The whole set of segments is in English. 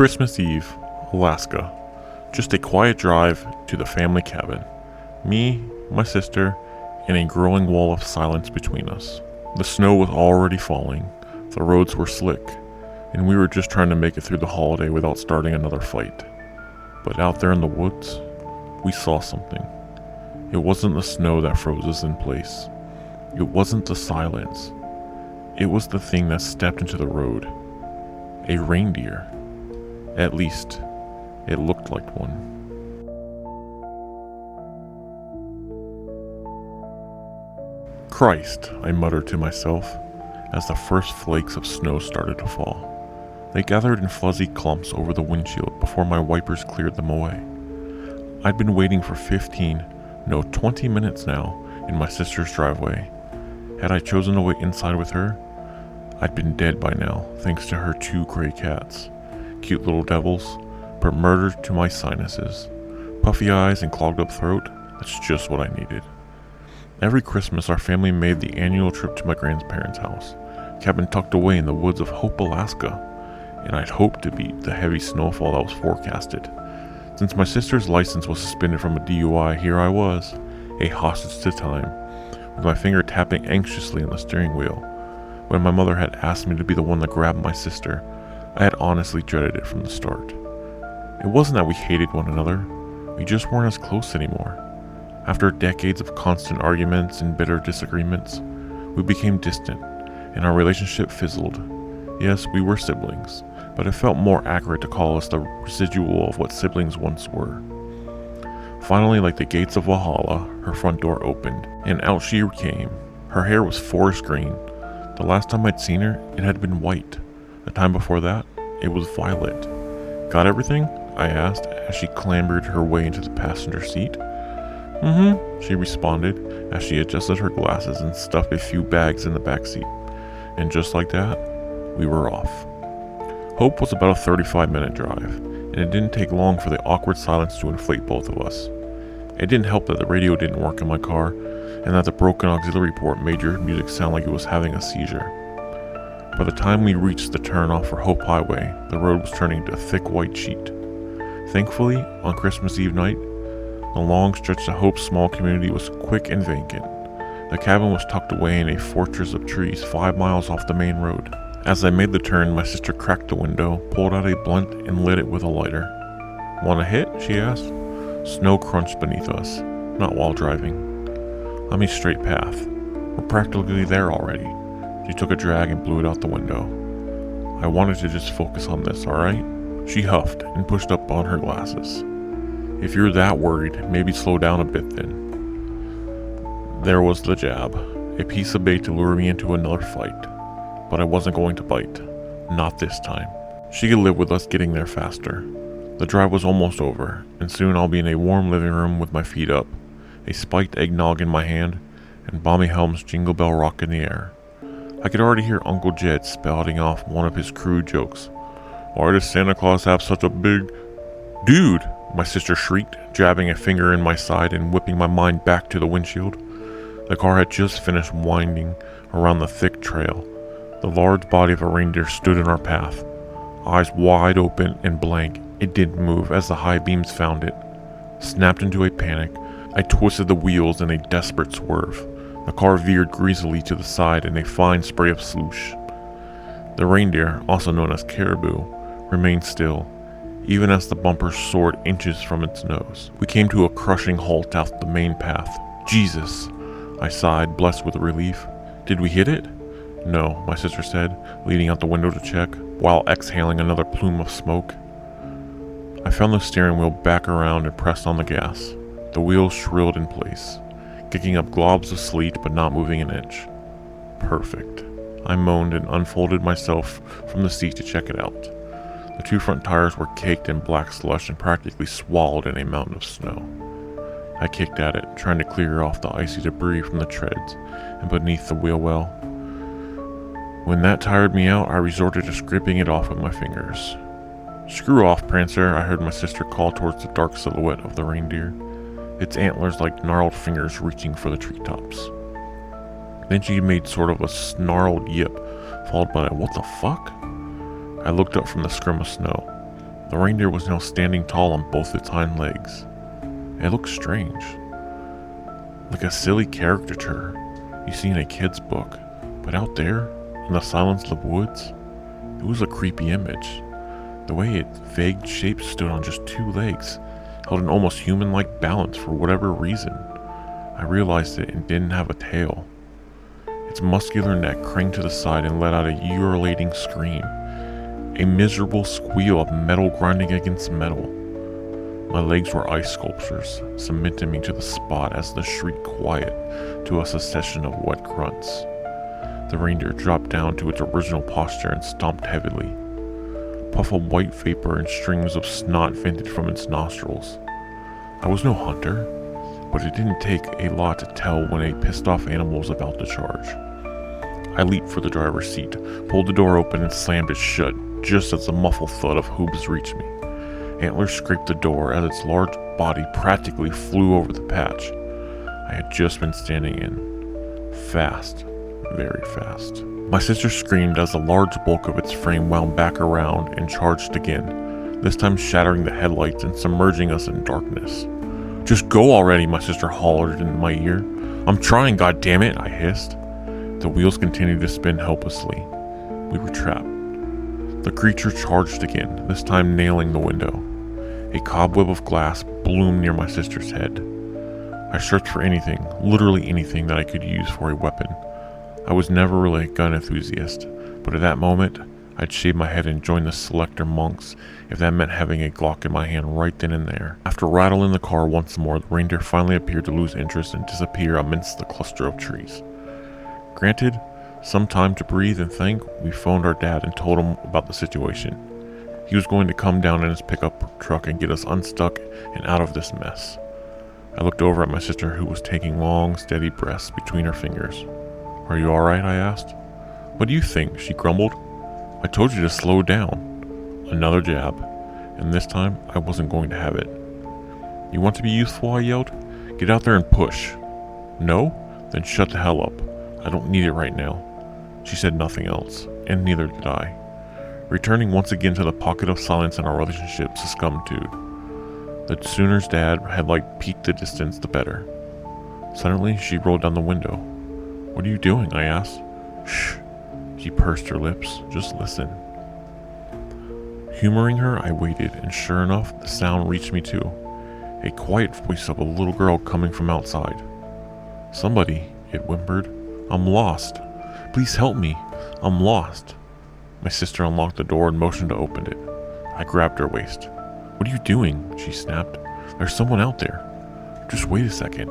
Christmas Eve, Alaska. Just a quiet drive to the family cabin. Me, my sister, and a growing wall of silence between us. The snow was already falling, the roads were slick, and we were just trying to make it through the holiday without starting another fight. But out there in the woods, we saw something. It wasn't the snow that froze us in place. It wasn't the silence. It was the thing that stepped into the road. A reindeer. At least, it looked like one. Christ, I muttered to myself as the first flakes of snow started to fall. They gathered in fuzzy clumps over the windshield before my wipers cleared them away. I'd been waiting for 20 minutes now in my sister's driveway. Had I chosen to wait inside with her, I'd been dead by now, thanks to her 2 gray cats. Cute little devils, but murder to my sinuses. Puffy eyes and clogged up throat, that's just what I needed. Every Christmas, our family made the annual trip to my grandparents' house, cabin tucked away in the woods of Hope, Alaska, and I'd hoped to beat the heavy snowfall that was forecasted. Since my sister's license was suspended from a DUI, here I was, a hostage to time, with my finger tapping anxiously on the steering wheel. When my mother had asked me to be the one that grabbed my sister, I had honestly dreaded it from the start. It wasn't that we hated one another, we just weren't as close anymore. After decades of constant arguments and bitter disagreements, we became distant, and our relationship fizzled. Yes, we were siblings, but it felt more accurate to call us the residual of what siblings once were. Finally, like the gates of Valhalla, her front door opened, and out she came. Her hair was forest green. The last time I'd seen her, it had been white. The time before that, it was violet. Got everything? I asked as she clambered her way into the passenger seat. She responded as she adjusted her glasses and stuffed a few bags in the back seat. And just like that, we were off. Hope was about a 35-minute drive, and it didn't take long for the awkward silence to inflate both of us. It didn't help that the radio didn't work in my car, and that the broken auxiliary port made your music sound like it was having a seizure. By the time we reached the turnoff for Hope Highway, the road was turning to a thick white sheet. Thankfully, on Christmas Eve night, the long stretch to Hope's small community was quick and vacant. The cabin was tucked away in a fortress of trees 5 miles off the main road. As I made the turn, my sister cracked the window, pulled out a blunt, and lit it with a lighter. "Want a hit?" she asked. Snow crunched beneath us, not while driving. I'm a straight path. We're practically there already. She took a drag and blew it out the window. "I wanted to just focus on this, alright?" She huffed and pushed up on her glasses. "If you're that worried, maybe slow down a bit then." There was the jab, a piece of bait to lure me into another fight. But I wasn't going to bite. Not this time. She could live with us getting there faster. The drive was almost over, and soon I'll be in a warm living room with my feet up, a spiked eggnog in my hand, and Bommy Helm's Jingle Bell Rock in the air. I could already hear Uncle Jed spouting off one of his crude jokes. "Why does Santa Claus have such a big..." "Dude!" my sister shrieked, jabbing a finger in my side and whipping my mind back to the windshield. The car had just finished winding around the thick trail. The large body of a reindeer stood in our path. Eyes wide open and blank, it didn't move as the high beams found it. Snapped into a panic, I twisted the wheels in a desperate swerve. The car veered greasily to the side in a fine spray of sloosh. The reindeer, also known as caribou, remained still, even as the bumper soared inches from its nose. We came to a crushing halt out the main path. "Jesus!" I sighed, blessed with relief. "Did we hit it?" "No," my sister said, leaning out the window to check, while exhaling another plume of smoke. I found the steering wheel back around and pressed on the gas. The wheels shrilled in place, kicking up globs of sleet but not moving an inch. Perfect. I moaned and unfolded myself from the seat to check it out. The 2 front tires were caked in black slush and practically swallowed in a mountain of snow. I kicked at it, trying to clear off the icy debris from the treads and beneath the wheel well. When that tired me out, I resorted to scraping it off with my fingers. "Screw off, Prancer," I heard my sister call towards the dark silhouette of the reindeer, its antlers like gnarled fingers reaching for the treetops. Then she made sort of a snarled yip, followed by a "what the fuck?" I looked up from the scrim of snow. The reindeer was now standing tall on both its hind legs. It looked strange, like a silly caricature you see in a kid's book, but out there, in the silence of the woods, it was a creepy image. The way its vague shape stood on just 2 legs held an almost human-like balance for whatever reason. I realized it didn't have a tail. Its muscular neck craned to the side and let out a urulating scream, a miserable squeal of metal grinding against metal. My legs were ice sculptures, cementing me to the spot as the shriek quiet to a succession of wet grunts. The reindeer dropped down to its original posture and stomped heavily. A puff of white vapor and streams of snot vented from its nostrils. I was no hunter, but it didn't take a lot to tell when a pissed-off animal was about to charge. I leaped for the driver's seat, pulled the door open and slammed it shut, just as the muffled thud of hooves reached me. Antlers scraped the door as its large body practically flew over the patch I had just been standing in. Fast, very fast. My sister screamed as the large bulk of its frame wound back around and charged again, this time shattering the headlights and submerging us in darkness. "Just go already," my sister hollered in my ear. "I'm trying, goddammit," I hissed. The wheels continued to spin helplessly. We were trapped. The creature charged again, this time nailing the window. A cobweb of glass bloomed near my sister's head. I searched for anything, literally anything that I could use for a weapon. I was never really a gun enthusiast, but at that moment, I'd shave my head and join the selector monks if that meant having a Glock in my hand right then and there. After rattling the car once more, the reindeer finally appeared to lose interest and disappear amidst the cluster of trees. Granted, some time to breathe and think, we phoned our dad and told him about the situation. He was going to come down in his pickup truck and get us unstuck and out of this mess. I looked over at my sister, who was taking long, steady breaths between her fingers. "Are you alright?" I asked. "What do you think?" she grumbled. "I told you to slow down." Another jab, and this time I wasn't going to have it. "You want to be useful?" I yelled. "Get out there and push." "No? Then shut the hell up. I don't need it right now." She said nothing else, and neither did I. Returning once again to the pocket of silence in our relationship succumbed to. The sooner's dad headlight peaked the distance, the better. Suddenly, she rolled down the window. "What are you doing?" I asked. "Shh." She pursed her lips. "Just listen." Humoring her, I waited, and sure enough, the sound reached me too. A quiet voice of a little girl coming from outside. "Somebody," it whimpered. "I'm lost. Please help me. I'm lost." My sister unlocked the door and motioned to open it. I grabbed her waist. "What are you doing?" she snapped. "There's someone out there." "Just wait a second.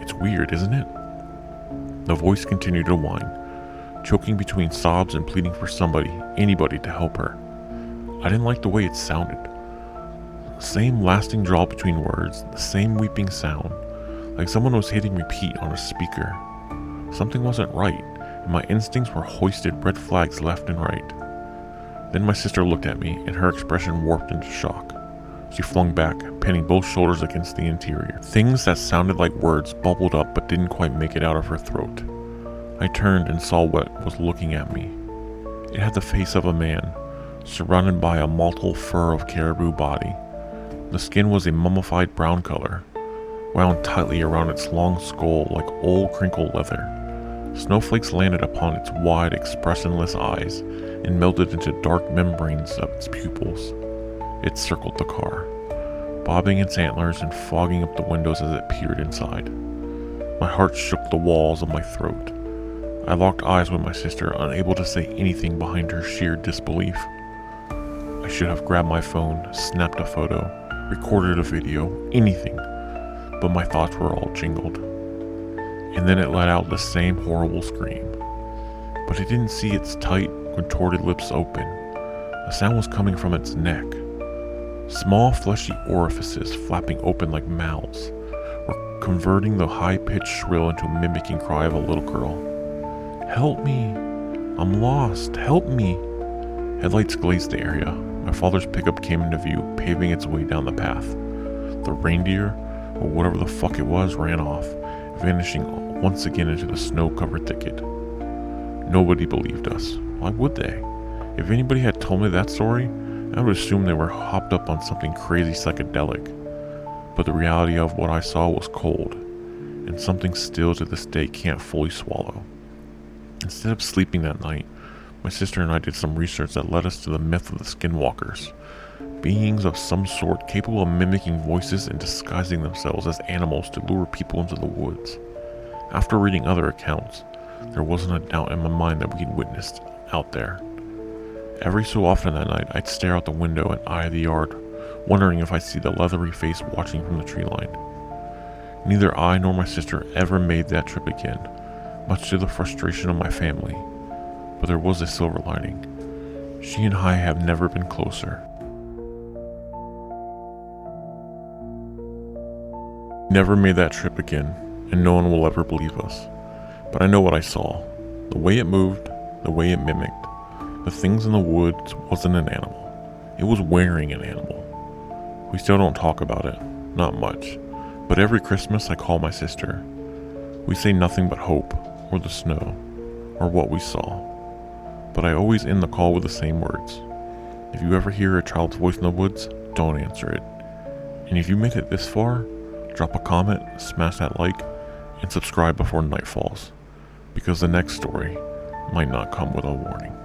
It's weird, isn't it?" The voice continued to whine, choking between sobs and pleading for somebody, anybody to help her. I didn't like the way it sounded. The same lasting drawl between words, the same weeping sound, like someone was hitting repeat on a speaker. Something wasn't right, and my instincts were hoisted red flags left and right. Then my sister looked at me, and her expression warped into shock. She flung back, pinning both shoulders against the interior. Things that sounded like words bubbled up but didn't quite make it out of her throat. I turned and saw what was looking at me. It had the face of a man, surrounded by a mottled fur of caribou body. The skin was a mummified brown color, wound tightly around its long skull like old crinkled leather. Snowflakes landed upon its wide, expressionless eyes and melted into dark membranes of its pupils. It circled the car, bobbing its antlers and fogging up the windows as it peered inside. My heart shook the walls of my throat. I locked eyes with my sister, unable to say anything behind her sheer disbelief. I should have grabbed my phone, snapped a photo, recorded a video, anything, but my thoughts were all jingled. And then it let out the same horrible scream. But I didn't see its tight, contorted lips open. The sound was coming from its neck. Small fleshy orifices flapping open like mouths were converting the high-pitched shrill into a mimicking cry of a little girl. "Help me! I'm lost! Help me!" Headlights glazed the area. My father's pickup came into view, paving its way down the path. The reindeer, or whatever the fuck it was, ran off, vanishing once again into the snow-covered thicket. Nobody believed us. Why would they? If anybody had told me that story, I would assume they were hopped up on something crazy psychedelic, but the reality of what I saw was cold, and something still to this day can't fully swallow. Instead of sleeping that night, my sister and I did some research that led us to the myth of the Skinwalkers, beings of some sort capable of mimicking voices and disguising themselves as animals to lure people into the woods. After reading other accounts, there wasn't a doubt in my mind that we'd witnessed out there. Every so often that night, I'd stare out the window and eye the yard, wondering if I'd see the leathery face watching from the tree line. Neither I nor my sister ever made that trip again, much to the frustration of my family. But there was a silver lining. She and I have never been closer. Never made that trip again, and no one will ever believe us. But I know what I saw. The way it moved, the way it mimicked. The things in the woods wasn't an animal. It was wearing an animal. We still don't talk about it, not much. But every Christmas I call my sister. We say nothing but hope, or the snow, or what we saw. But I always end the call with the same words. If you ever hear a child's voice in the woods, don't answer it. And if you made it this far, drop a comment, smash that like, and subscribe before night falls, because the next story might not come with a warning.